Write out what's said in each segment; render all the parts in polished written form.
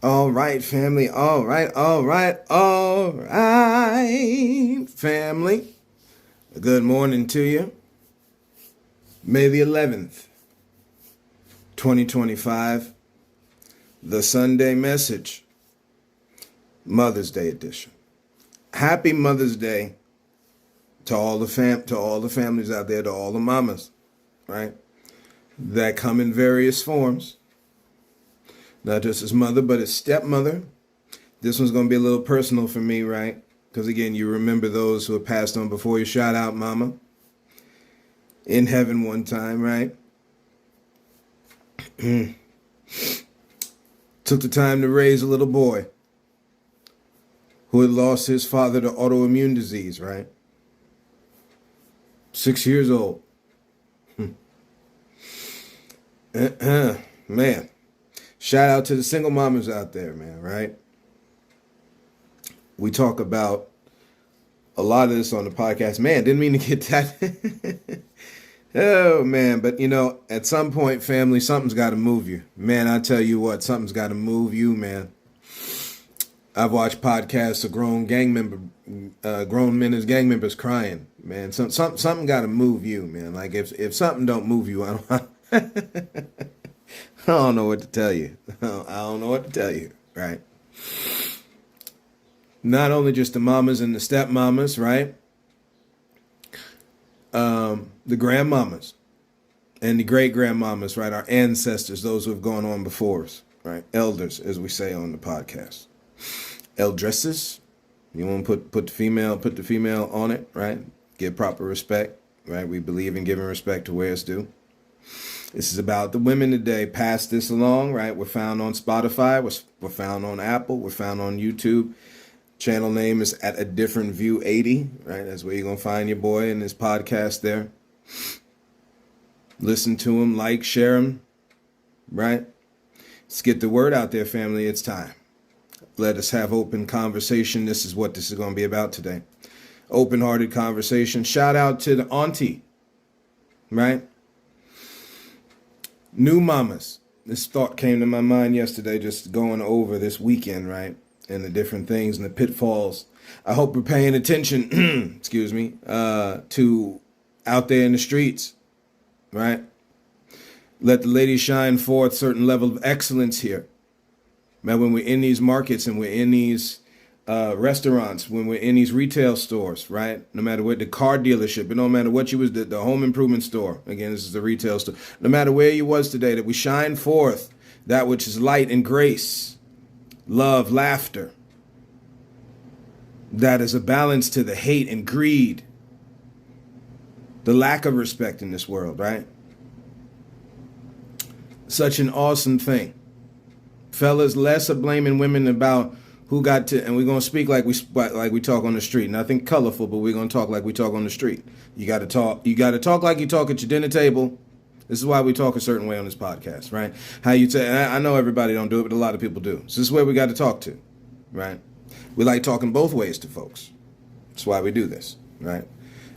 All right, family. All right, family. Good morning to you. May the 11th, 2025. The Sunday message. Mother's Day edition. Happy Mother's Day to all the families out there, to all the mamas, right? That come in various forms. Not just as mother, but as stepmother. This one's going to be a little personal for me, right? Because again, you remember those who have passed on before you. Shout out, mama. In heaven one time, right? Took the time to raise a little boy who had lost his father to autoimmune disease, right? 6 years old. Man. Shout out to the single mamas out there, man, right? We talk about a lot of this on the podcast. Man, didn't mean to get that. Oh, man. But, at some point, family, something's got to move you. Man, I tell you what, something's got to move you, man. I've watched podcasts of grown men as gang members crying, man. Something got to move you, man. Like, if something don't move you, I don't know what to tell you. I don't know what to tell you, right? Not only just the mamas and the stepmamas, right? The grandmamas and the great-grandmamas, right? Our ancestors, those who have gone on before us, right? Elders, as we say on the podcast. Eldresses, you want to put the female on it, right? Give proper respect, right? We believe in giving respect to where it's due. This is about the women today. Pass this along, right? We're found on Spotify. We're found on Apple. We're found on YouTube. Channel name is At a Different View 80, right? That's where you're going to find your boy in his podcast there. Listen to him, like, share him, right? Let's get the word out there, family. It's time. Let us have open conversation. This is what this is going to be about today. Open-hearted conversation. Shout out to the auntie, right? New mamas. This thought came to my mind yesterday, just going over this weekend, right? And the different things and the pitfalls. I hope we're paying attention, excuse me, to out there in the streets, right? Let the ladies shine forth certain level of excellence here. Man, when we're in these markets and we're in these restaurants, when we're in these retail stores, right? No matter what, the car dealership, it don't matter what you was, the home improvement store. Again, this is the retail store. No matter where you was today, that we shine forth that which is light and grace, love, laughter. That is a balance to the hate and greed, the lack of respect in this world, right? Such an awesome thing. Fellas, less of blaming women about who got to, and we're going to speak like we talk on the street. Nothing colorful, but we're going to talk like we talk on the street. You got to talk like you talk at your dinner table. This is why we talk a certain way on this podcast, right? How you say, and I know everybody don't do it, but a lot of people do. So this is where we got to talk to, right? We like talking both ways to folks. That's why we do this, right?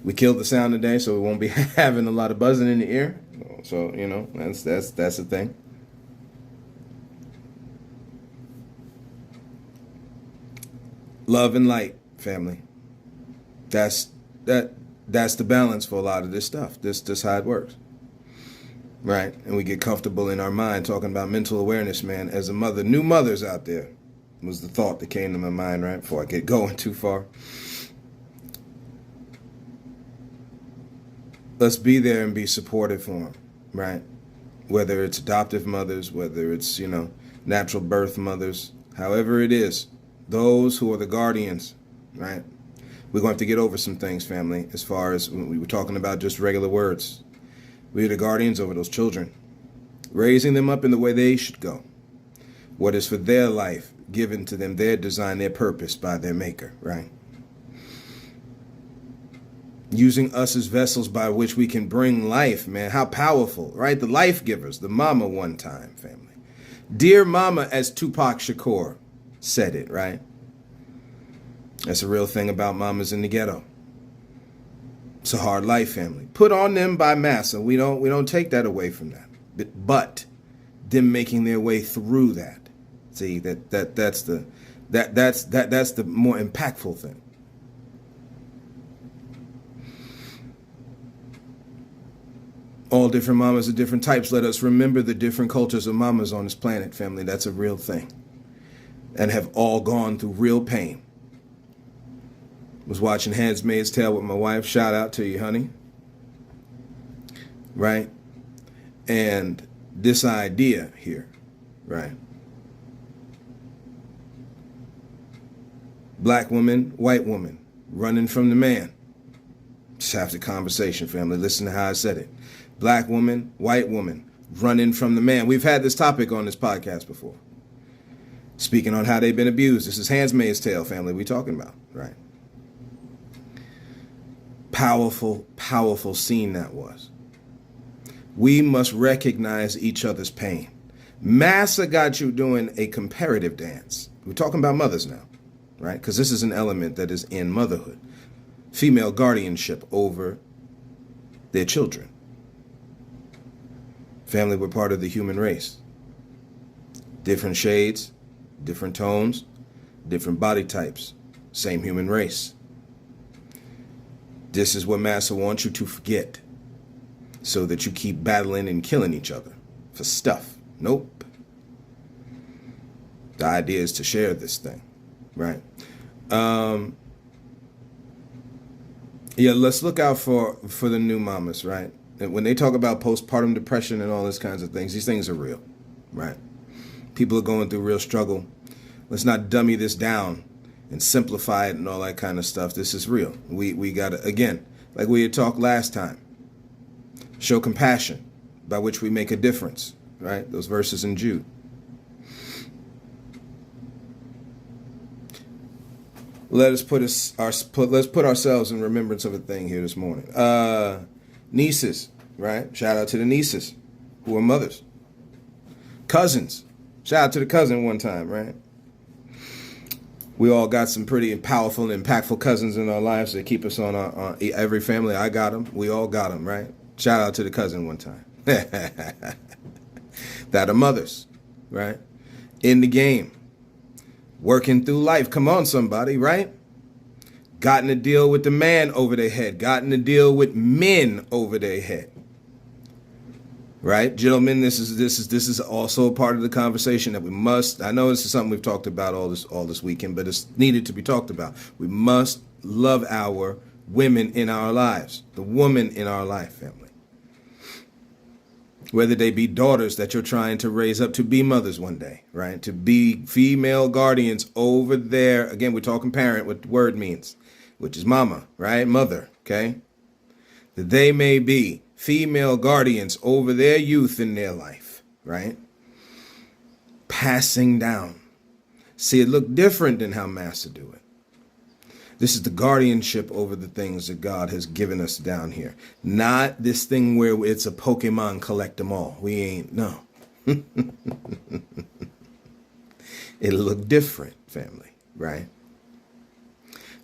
We killed the sound today, so we won't be having a lot of buzzing in the ear. So, that's the thing. Love and light, family. That's the balance for a lot of this stuff. This how it works. Right? And we get comfortable in our mind talking about mental awareness, man. As a mother, new mothers out there was the thought that came to my mind, right? Before I get going too far. Let's be there and be supportive for them, right? Whether it's adoptive mothers, whether it's, natural birth mothers, however it is. Those who are the guardians, right? We're going to have to get over some things, family, as far as we were talking about just regular words. We are the guardians over those children, raising them up in the way they should go. What is for their life given to them, their design, their purpose by their maker, right? Using us as vessels by which we can bring life, man. How powerful, right? The life givers, the mama one time, family. Dear mama, as Tupac Shakur said it, right? That's a real thing about mamas in the ghetto. It's a hard life, family. Put on them by massa. We don't take that away from that. But them making their way through that. See, that's the more impactful thing. All different mamas of different types. Let us remember the different cultures of mamas on this planet, family. That's a real thing. And have all gone through real pain. Was watching Handmaid's Tale with my wife. Shout out to you, honey. Right? And this idea here, right? Black woman, white woman, running from the man. Just have the conversation, family. Listen to how I said it. Black woman, white woman, running from the man. We've had this topic on this podcast before. Speaking on how they've been abused. This is Handmaid's Tale, family, we're talking about, right? Powerful, powerful scene that was. We must recognize each other's pain. Massa got you doing a comparative dance. We're talking about mothers now, right? Because this is an element that is in motherhood. Female guardianship over their children. Family, we're part of the human race. Different shades, different tones, different body types, same human race. This is what Massa wants you to forget, so that you keep battling and killing each other for stuff. Nope. The idea is to share this thing, right? Yeah, let's look out for the new mamas, right? And when they talk about postpartum depression and all these kinds of things, these things are real, right? People are going through real struggle. Let's not dummy this down and simplify it and all that kind of stuff. This is real. We got to, again, like we had talked last time, show compassion by which we make a difference, right? Those verses in Jude. Let's put ourselves in remembrance of a thing here this morning. Nieces, right? Shout out to the nieces who are mothers. Cousins. Shout out to the cousin one time, right? We all got some pretty powerful and impactful cousins in our lives that keep us on every family. I got them. We all got them, right? Shout out to the cousin one time. That are mothers, right? In the game. Working through life. Come on, somebody, right? Gotten to deal with the man over their head. Gotten to deal with men over their head. Right? Gentlemen, this is also a part of the conversation that we must. I know this is something we've talked about all this weekend, but it's needed to be talked about. We must love our women in our lives. The woman in our life, family. Whether they be daughters that you're trying to raise up to be mothers one day, right? To be female guardians over there. Again, we're talking parent, what the word means, which is mama, right? Mother, okay? That they may be female guardians over their youth in their life, right? Passing down. See, it looked different than how Massa do it. This is the guardianship over the things that God has given us down here. Not this thing where it's a Pokemon collect them all. We ain't, no. It'll look different, family, right?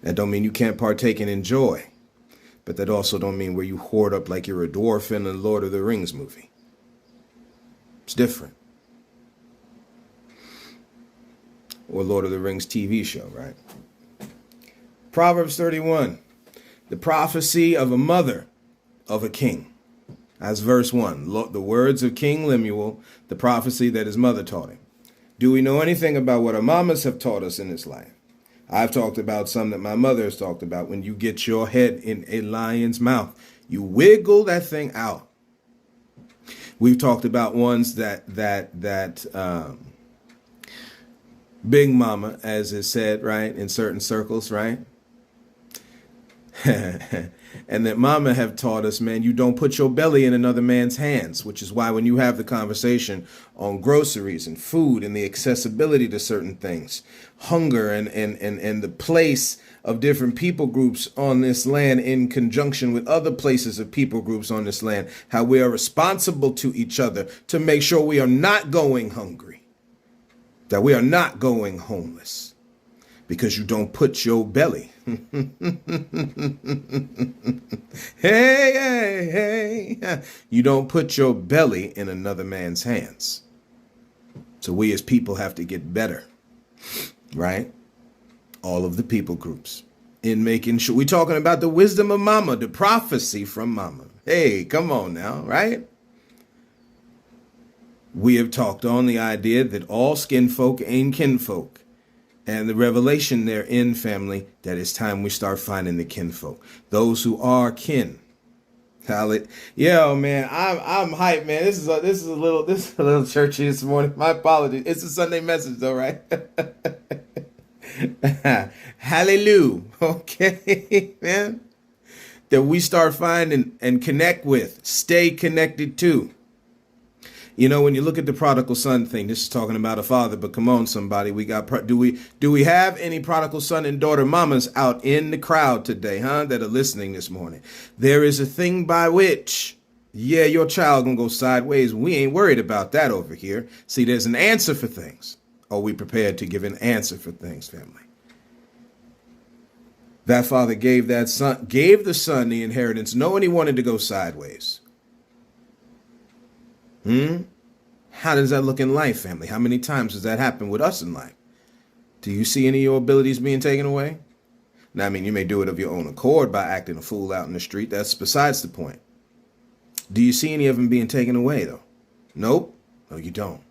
That don't mean you can't partake and enjoy. But that also don't mean where you hoard up like you're a dwarf in the Lord of the Rings movie. It's different. Or Lord of the Rings TV show, right? Proverbs 31, the prophecy of a mother of a king. That's verse 1. The words of King Lemuel, the prophecy that his mother taught him. Do we know anything about what our mamas have taught us in this life? I've talked about some that my mother has talked about. When you get your head in a lion's mouth, you wiggle that thing out. We've talked about ones that Big Mama, as is said, right, in certain circles, right? And that mama have taught us, man, you don't put your belly in another man's hands, which is why when you have the conversation on groceries and food and the accessibility to certain things, hunger and the place of different people groups on this land in conjunction with other places of people groups on this land, how we are responsible to each other to make sure we are not going hungry, that we are not going homeless. Because you don't put your belly. Hey. You don't put your belly in another man's hands. So we as people have to get better, right? All of the people groups in making sure we're talking about the wisdom of mama, the prophecy from mama. Hey, come on now, right? We have talked on the idea that all skin folk ain't kinfolk. And the revelation therein, family, that it's time we start finding the kinfolk. Those who are kin. Yo, man, I'm hyped, man. This is a little churchy this morning. My apologies. It's a Sunday message though, right? Hallelujah. Okay, man. That we start finding and connect with, stay connected to. You know, when you look at the prodigal son thing, this is talking about a father, but come on, somebody, do we have any prodigal son and daughter mamas out in the crowd today, that are listening this morning? There is a thing by which, yeah, your child gonna go sideways. We ain't worried about that over here. See, there's an answer for things. Are we prepared to give an answer for things, family? That father gave the son the inheritance, knowing he wanted to go sideways. How does that look in life, family? How many times does that happen with us in life? Do you see any of your abilities being taken away? Now, I mean, you may do it of your own accord by acting a fool out in the street. That's besides the point. Do you see any of them being taken away, though? Nope. No, you don't.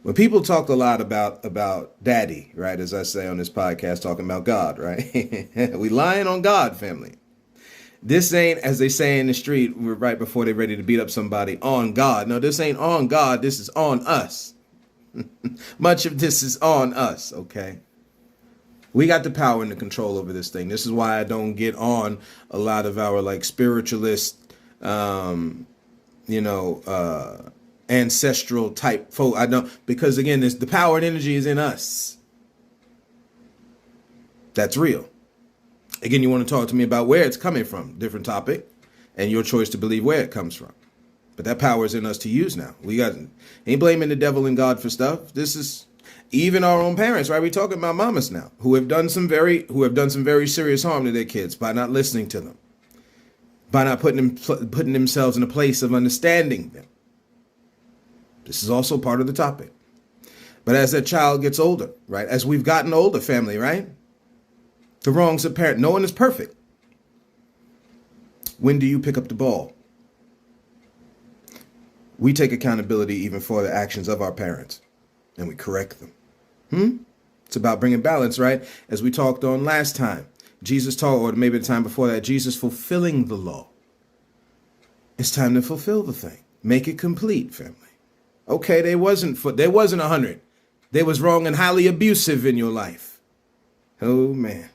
When people talk a lot about daddy, right, as I say on this podcast, talking about God, right? We lying on God, family. This ain't, as they say in the street, right before they're ready to beat up somebody, on God. No, this ain't on God. This is on us. Much of this is on us, okay? We got the power and the control over this thing. This is why I don't get on a lot of our like spiritualist, ancestral type folk. I don't, because again, the power and energy is in us. That's real. Again, you want to talk to me about where it's coming from, different topic, and your choice to believe where it comes from. But that power is in us to use now. Ain't blaming the devil and God for stuff. This is even our own parents, right? We're talking about mamas now who have done some very serious harm to their kids by not listening to them, by not putting themselves in a place of understanding them. This is also part of the topic. But as that child gets older, right? As we've gotten older, family, right? The wrongs of parent. No one is perfect. When do you pick up the ball? We take accountability even for the actions of our parents, and we correct them. It's about bringing balance, right? As we talked on last time, Jesus taught, or maybe the time before that, Jesus fulfilling the law. It's time to fulfill the thing. Make it complete, family. Okay, there wasn't 100. They was wrong and highly abusive in your life. Oh, man.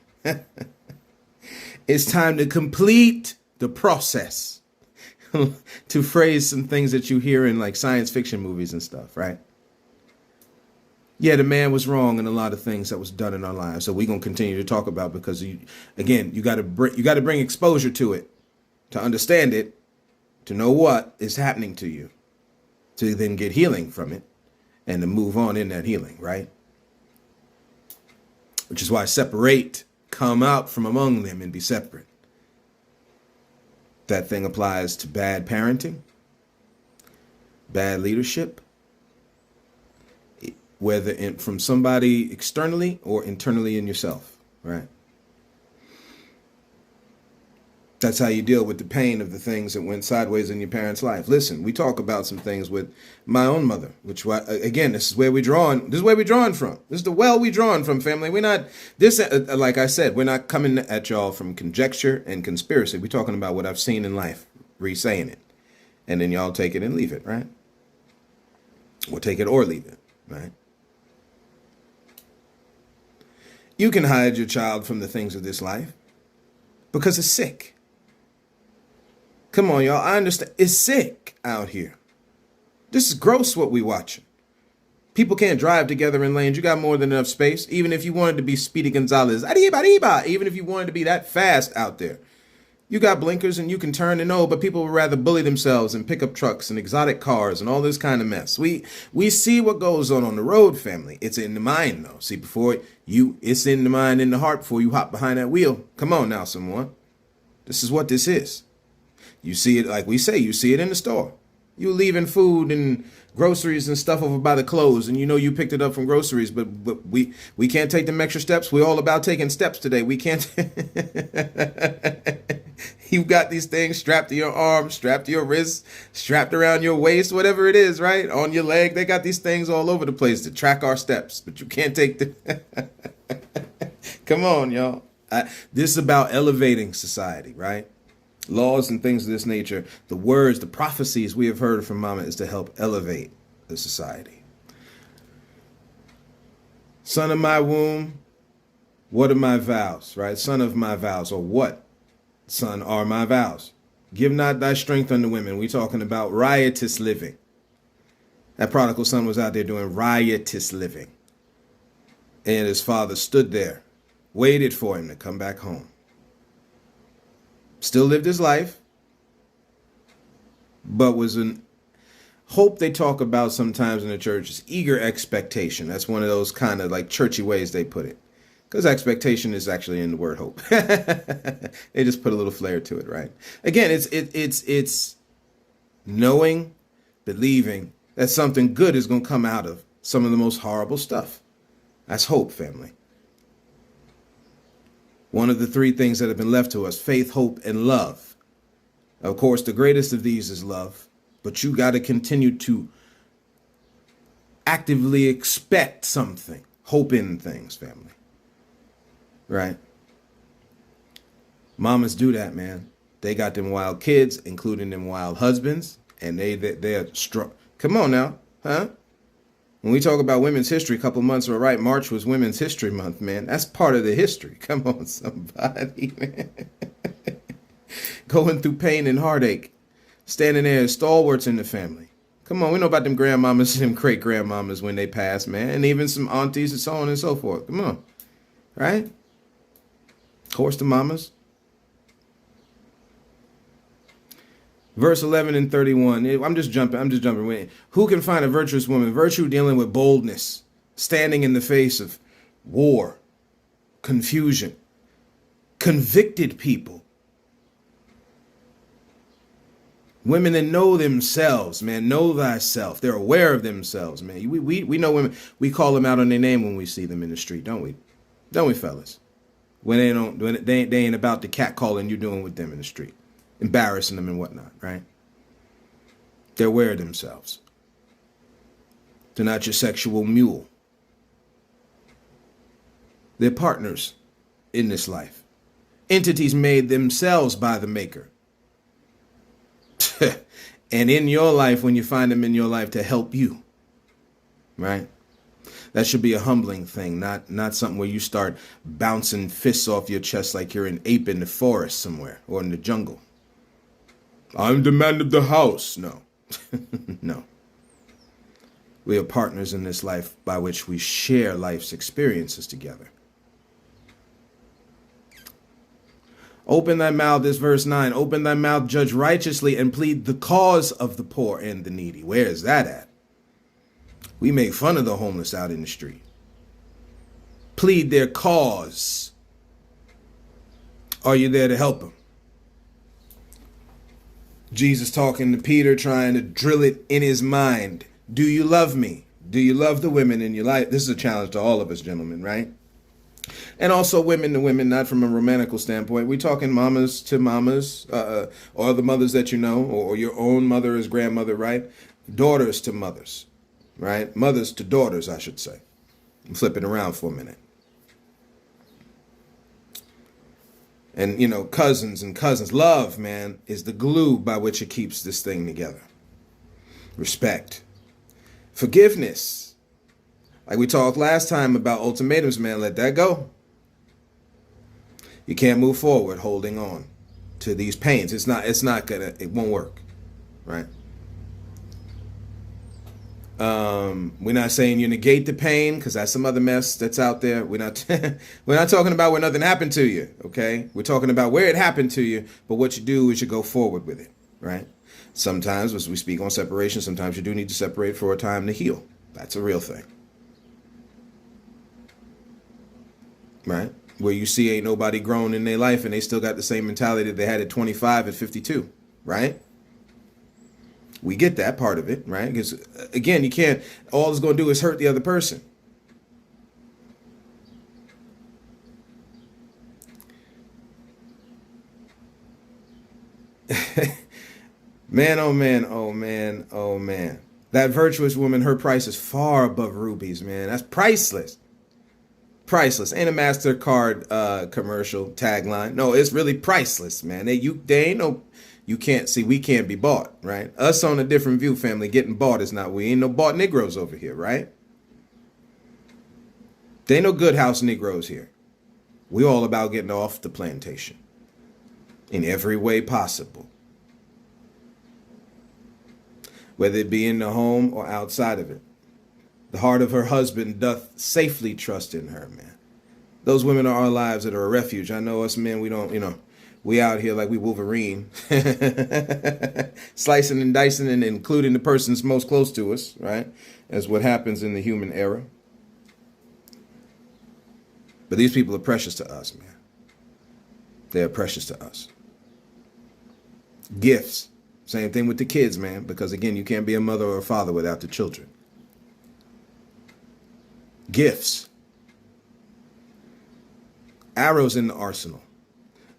It's time to complete the process. To phrase some things that you hear in like science fiction movies and stuff, right? Yeah, the man was wrong in a lot of things that was done in our lives. So we're going to continue to talk about, because you got to bring exposure to it, to understand it, to know what is happening to you, to then get healing from it and to move on in that healing, right? Which is why separate, come out from among them and be separate. That thing applies to bad parenting, bad leadership, whether from somebody externally or internally in yourself, right? That's how you deal with the pain of the things that went sideways in your parents' life. Listen, we talk about some things with my own mother, which, again, this is where we're drawing from. This is the well we're drawing from, family. We're not, like I said, we're not coming at y'all from conjecture and conspiracy. We're talking about what I've seen in life, re-saying it. And then y'all take it and leave it, right? Or take it or leave it, right? You can hide your child from the things of this life because it's sick. Come on, y'all. I understand. It's sick out here. This is gross what we watching. People can't drive together in lanes. You got more than enough space. Even if you wanted to be Speedy Gonzalez, even if you wanted to be that fast out there, you got blinkers and you can turn and know, but people would rather bully themselves in pickup trucks and exotic cars and all this kind of mess. We see what goes on the road, family. It's in the mind, though. See, it's in the mind, in the heart before you hop behind that wheel. Come on now, someone. This is what this is. You see it, like we say, you see it in the store. You leaving food and groceries and stuff over by the clothes, and you know you picked it up from groceries, but we can't take them extra steps. We're all about taking steps today. We can't. You've got these things strapped to your arms, strapped to your wrists, strapped around your waist, whatever it is, right? On your leg. They got these things all over the place to track our steps, but you can't take the. Come on, y'all. This is about elevating society, right? Laws and things of this nature, the words, the prophecies we have heard from Mama is to help elevate the society. Son of my womb, what are my vows, right? Son of my vows, or what, son, are my vows? Give not thy strength unto women. We're talking about riotous living. That prodigal son was out there doing riotous living. And his father stood there, waited for him to come back home. Still lived his life, but was an hope they talk about sometimes in the church is eager expectation. That's one of those kind of like churchy ways they put it. Because expectation is actually in the word hope. They just put a little flair to it, right? Again, it's knowing, believing that something good is going to come out of some of the most horrible stuff. That's hope, family. One of the three things that have been left to us: faith, hope, and love. Of course, the greatest of these is love, but you got to continue to actively expect something, hope in things, family. Right? Mamas do that, man. They got them wild kids, including them wild husbands, and they're strong. Come on now, huh? When we talk about women's history, a couple months ago, right? March was Women's History Month, man. That's part of the history. Come on, somebody, man. Going through pain and heartache, standing there as stalwarts in the family. Come on, we know about them grandmamas, them great grandmamas when they pass, man, and even some aunties and so on and so forth. Come on, right? Of course, the mamas. Verse 11 and 31. I'm just jumping. Who can find a virtuous woman? Virtue dealing with boldness, standing in the face of war, confusion, convicted people. Women that know themselves, man, know thyself. They're aware of themselves, man. We know women. We call them out on their name when we see them in the street, don't we? Don't we, fellas? When they ain't about the catcalling you're doing with them in the street, embarrassing them and whatnot, right? They're aware of themselves. They're not your sexual mule. They're partners in this life. Entities made themselves by the maker. And in your life, when you find them in your life to help you, right? That should be a humbling thing, not something where you start bouncing fists off your chest like you're an ape in the forest somewhere or in the jungle. I'm the man of the house. No, no. We are partners in this life by which we share life's experiences together. Open thy mouth, this verse 9. Open thy mouth, judge righteously, and plead the cause of the poor and the needy. Where is that at? We make fun of the homeless out in the street. Plead their cause. Are you there to help them? Jesus talking to Peter, trying to drill it in his mind. Do you love me? Do you love the women in your life? This is a challenge to all of us, gentlemen, right? And also women to women, not from a romantical standpoint. We're talking mamas to mamas, or the mothers that you know, or your own mother as grandmother, right? Daughters to mothers, right? Mothers to daughters, I should say. I'm flipping around for a minute. And, cousins and cousins. Love, man, is the glue by which it keeps this thing together. Respect. Forgiveness. Like we talked last time about ultimatums, man, let that go. You can't move forward holding on to these pains. It won't work, right? We're not saying you negate the pain, because that's some other mess that's out there. We're not talking about where nothing happened to you, okay? We're talking about where it happened to you, but what you do is you go forward with it, right? Sometimes, as we speak on separation, sometimes you do need to separate for a time to heal. That's a real thing, right? Where you see ain't nobody grown in their life and they still got the same mentality that they had at 25 at 52, right? We get that part of it, right? Because again, you can't, all it's going to do is hurt the other person. Man, oh man, oh man, oh man. That virtuous woman, her price is far above rubies, man. That's priceless. Priceless. Ain't a MasterCard commercial tagline. No, it's really priceless, man. They ain't no, you can't see, we can't be bought, right? Us on a different view, family, getting bought is not, we ain't no bought Negroes over here, right? They ain't no good house Negroes here. We all about getting off the plantation in every way possible. Whether it be in the home or outside of it. The heart of her husband doth safely trust in her, man. Those women are our lives that are a refuge. I know us men, we don't, we out here like we Wolverine. Slicing and dicing and including the persons most close to us, right? As what happens in the human era. But these people are precious to us, man. They are precious to us. Gifts. Same thing with the kids, man. Because again, you can't be a mother or a father without the children. Gifts. Arrows in the arsenal.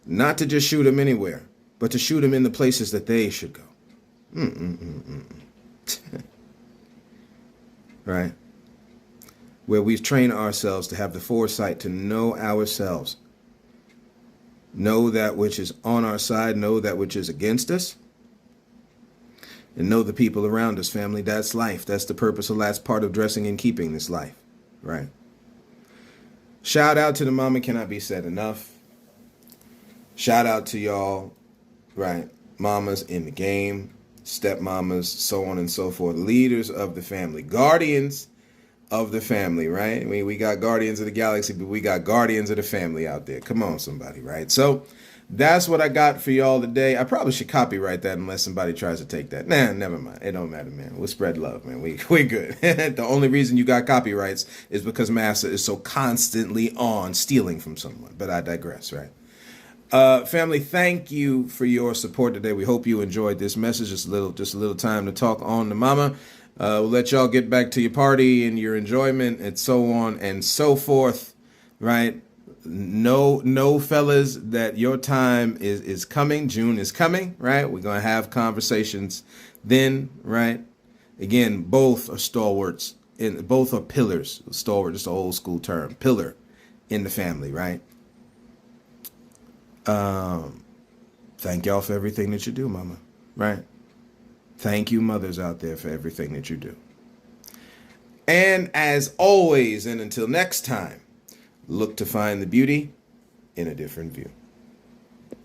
Not to just shoot them anywhere, but to shoot them in the places that they should go. Right? Where we've trained ourselves to have the foresight to know ourselves. Know that which is on our side, know that which is against us. And know the people around us, family. That's life. That's the purpose of last part of dressing and keeping this life. Right. Shout out to the mama cannot be said enough. Shout out to y'all, right? Mamas in the game, stepmamas, so on and so forth. Leaders of the family, guardians of the family, right? I mean, we got guardians of the galaxy, but we got guardians of the family out there. Come on, somebody, right? So that's what I got for y'all today. I probably should copyright that unless somebody tries to take that. Nah, never mind. It don't matter, man. We'll spread love, man. We good. The only reason you got copyrights is because Massa is so constantly on stealing from someone. But I digress, right? Family, thank you for your support today. We hope you enjoyed this message. Just a little time to talk on the mama. We'll let y'all get back to your party and your enjoyment and so on and so forth, right? Know, fellas, that your time is coming. June is coming, right? We're going to have conversations then, right? Again, both are stalwarts, and both are pillars. Stalwart is an old school term, pillar in the family, right? Thank y'all for everything that you do, mama, right? Thank you, mothers out there, for everything that you do. And as always, and until next time, look to find the beauty in a different view.